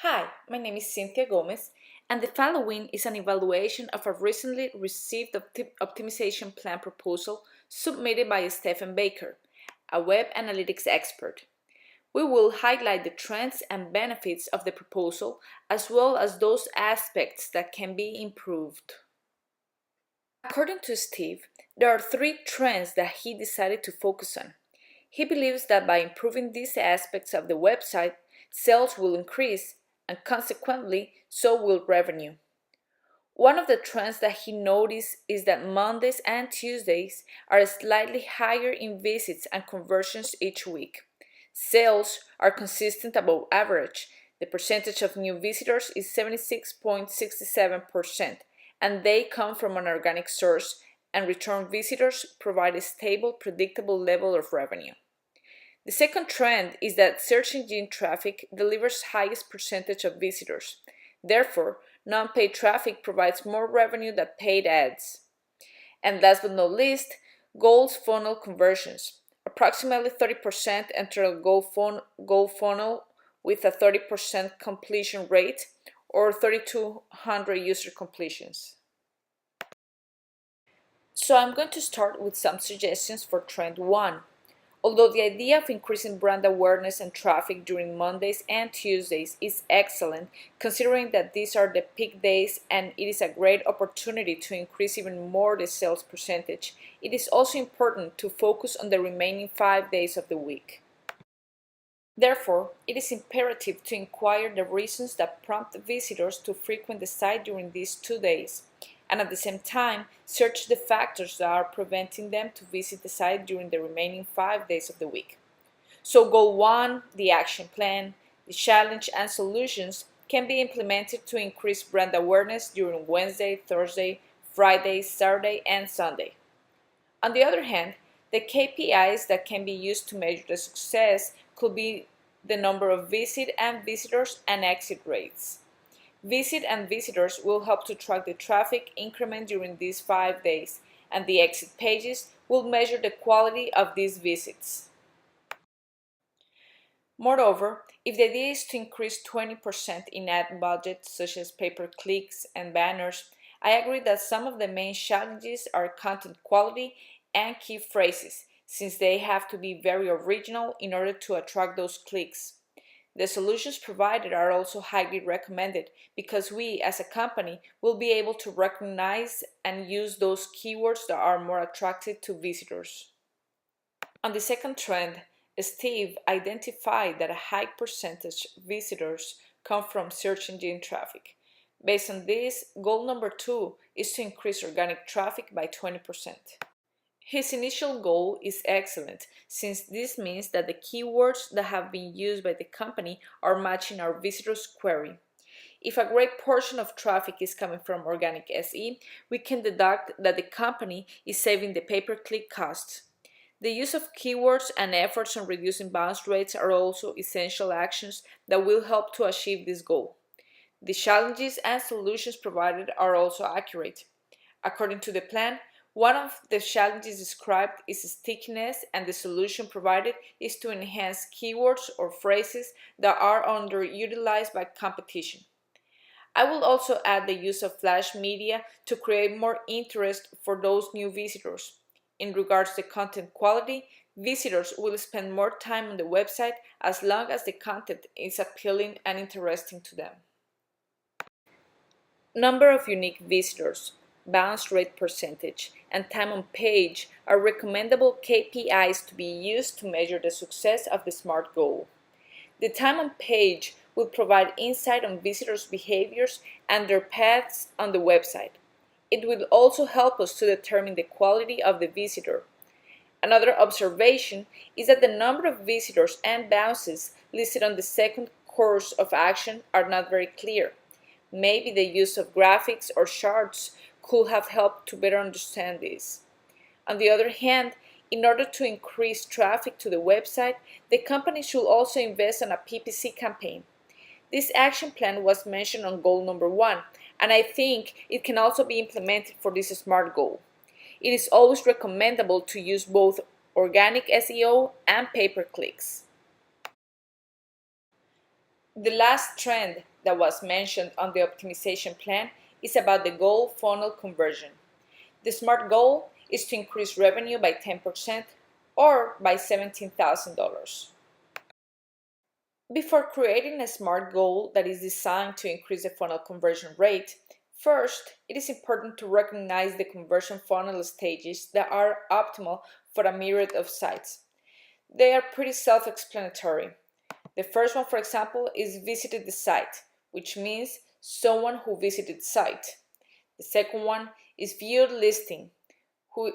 Hi, my name is Cynthia Gomez, and the following is an evaluation of a recently received optimization plan proposal submitted by Stephen Baker, a web analytics expert. We will highlight the trends and benefits of the proposal, as well as those aspects that can be improved. According to Steve, there are three trends that he decided to focus on. He believes that by improving these aspects of the website, sales will increase, and consequently, so will revenue. One of the trends that he noticed is that Mondays and Tuesdays are slightly higher in visits and conversions each week. Sales are consistent above average. The percentage of new visitors is 76.67%, and they come from an organic source, and return visitors provide a stable, predictable level of revenue. The second trend is that search engine traffic delivers highest percentage of visitors. Therefore, non-paid traffic provides more revenue than paid ads. And last but not least, goals funnel conversions. Approximately 30% enter a goal funnel with a 30% completion rate or 3,200 user completions. So I'm going to start with some suggestions for trend 1. Although the idea of increasing brand awareness and traffic during Mondays and Tuesdays is excellent, considering that these are the peak days and it is a great opportunity to increase even more the sales percentage, it is also important to focus on the remaining 5 days of the week. Therefore, it is imperative to inquire the reasons that prompt visitors to frequent the site during these 2 days, and at the same time, search the factors that are preventing them to visit the site during the remaining 5 days of the week. So goal 1, the action plan, the challenge and solutions can be implemented to increase brand awareness during Wednesday, Thursday, Friday, Saturday, and Sunday. On the other hand, the KPIs that can be used to measure the success could be the number of visitors and exit rates. Visit and visitors will help to track the traffic increment during these 5 days, and the exit pages will measure the quality of these visits. Moreover, if the idea is to increase 20% in ad budgets such as pay-per-clicks and banners, I agree that some of the main challenges are content quality and key phrases, since they have to be very original in order to attract those clicks. The solutions provided are also highly recommended because we, as a company, will be able to recognize and use those keywords that are more attractive to visitors. On the second trend, Steve identified that a high percentage of visitors come from search engine traffic. Based on this, goal number 2 is to increase organic traffic by 20%. His initial goal is excellent, since this means that the keywords that have been used by the company are matching our visitors' query. If a great portion of traffic is coming from organic SE, we can deduct that the company is saving the pay-per-click costs. The use of keywords and efforts on reducing bounce rates are also essential actions that will help to achieve this goal. The challenges and solutions provided are also accurate. According to the plan, one of the challenges described is stickiness, and the solution provided is to enhance keywords or phrases that are underutilized by competition. I will also add the use of flash media to create more interest for those new visitors. In regards to content quality, visitors will spend more time on the website as long as the content is appealing and interesting to them. Number of unique visitors, bounce rate percentage, and time on page are recommendable KPIs to be used to measure the success of the SMART goal. The time on page will provide insight on visitors' behaviors and their paths on the website. It will also help us to determine the quality of the visitor. Another observation is that the number of visitors and bounces listed on the second course of action are not very clear. Maybe the use of graphics or charts could have helped to better understand this. On the other hand, in order to increase traffic to the website, the company should also invest in a PPC campaign. This action plan was mentioned on goal number 1, and I think it can also be implemented for this SMART goal. It is always recommendable to use both organic SEO and pay-per-clicks. The last trend, that was mentioned on the optimization plan is about the goal funnel conversion. The SMART goal is to increase revenue by 10% or by $17,000. Before creating a SMART goal that is designed to increase the funnel conversion rate, first, it is important to recognize the conversion funnel stages that are optimal for a myriad of sites. They are pretty self-explanatory. The first one, for example, is visited the site, which means someone who visited the site. The second one is viewed listing,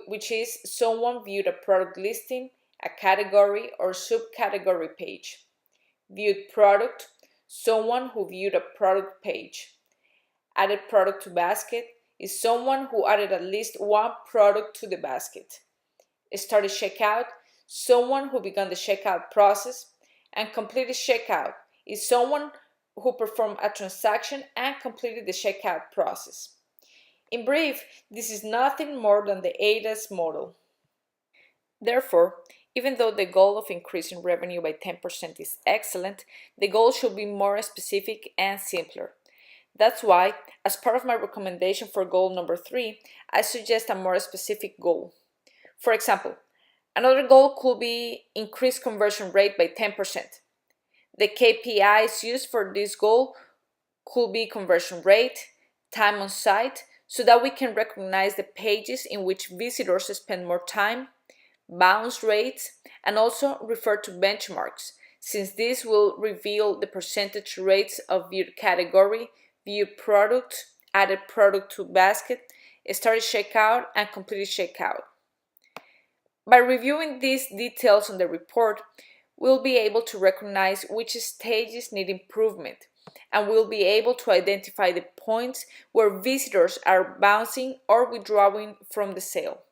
which is someone viewed a product listing, a category or subcategory page. Viewed product, someone who viewed a product page. Added product to basket is someone who added at least one product to the basket. Started checkout, someone who began the checkout process. And completed checkout is someone who performed a transaction and completed the checkout process. In brief, this is nothing more than the ADAS model. Therefore, even though the goal of increasing revenue by 10% is excellent, the goal should be more specific and simpler. That's why, as part of my recommendation for goal number 3, I suggest a more specific goal. For example, another goal could be increase conversion rate by 10%. The KPIs used for this goal could be conversion rate, time on site, so that we can recognize the pages in which visitors spend more time, bounce rates, and also refer to benchmarks, since this will reveal the percentage rates of viewed category, viewed product, added product to basket, started checkout, and completed checkout. By reviewing these details on the report, we'll be able to recognize which stages need improvement, and we'll be able to identify the points where visitors are bouncing or withdrawing from the sale.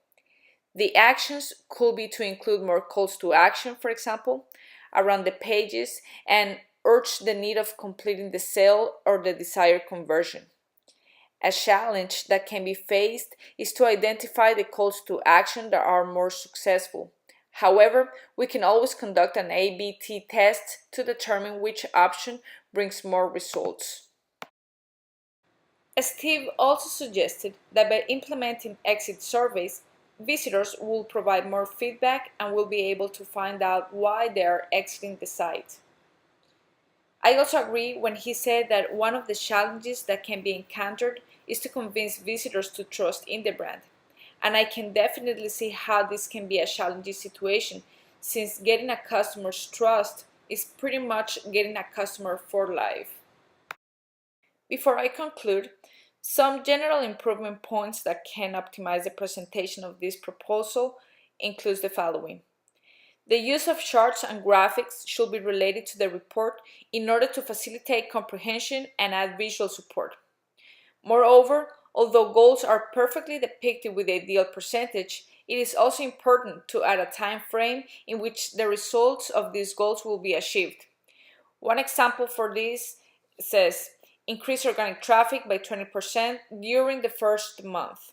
The actions could be to include more calls to action, for example, around the pages and urge the need of completing the sale or the desired conversion. A challenge that can be faced is to identify the calls to action that are more successful. However, we can always conduct an A/B test to determine which option brings more results. Steve also suggested that by implementing exit surveys, visitors will provide more feedback and will be able to find out why they are exiting the site. I also agree when he said that one of the challenges that can be encountered is to convince visitors to trust in the brand. And I can definitely see how this can be a challenging situation, since getting a customer's trust is pretty much getting a customer for life. Before I conclude, some general improvement points that can optimize the presentation of this proposal includes the following. The use of charts and graphics should be related to the report in order to facilitate comprehension and add visual support. Moreover, although goals are perfectly depicted with the ideal percentage, it is also important to add a time frame in which the results of these goals will be achieved. One example for this says, increase organic traffic by 20% during the first month.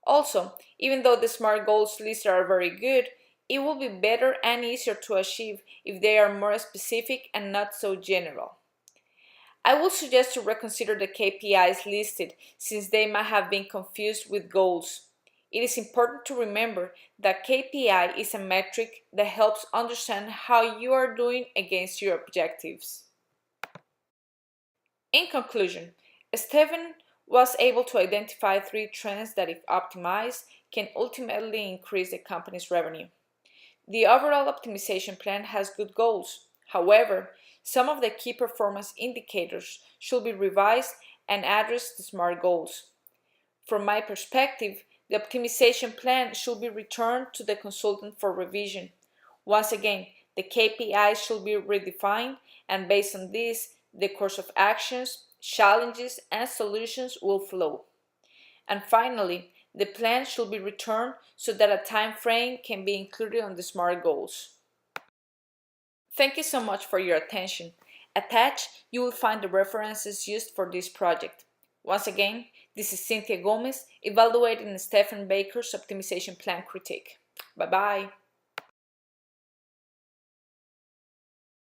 Also, even though the SMART goals listed are very good, it will be better and easier to achieve if they are more specific and not so general. I would suggest to reconsider the KPIs listed, since they might have been confused with goals. It is important to remember that KPI is a metric that helps understand how you are doing against your objectives. In conclusion, Stephen was able to identify 3 trends that, if optimized, can ultimately increase the company's revenue. The overall optimization plan has good goals. However, some of the key performance indicators should be revised and address the SMART goals. From my perspective, the optimization plan should be returned to the consultant for revision. Once again, the KPIs should be redefined, and based on this, the course of actions, challenges, and solutions will flow. And finally, the plan should be returned so that a time frame can be included on the SMART goals. Thank you so much for your attention. Attached, you will find the references used for this project. Once again, this is Cynthia Gomez evaluating Stephen Baker's optimization plan critique. Bye-bye.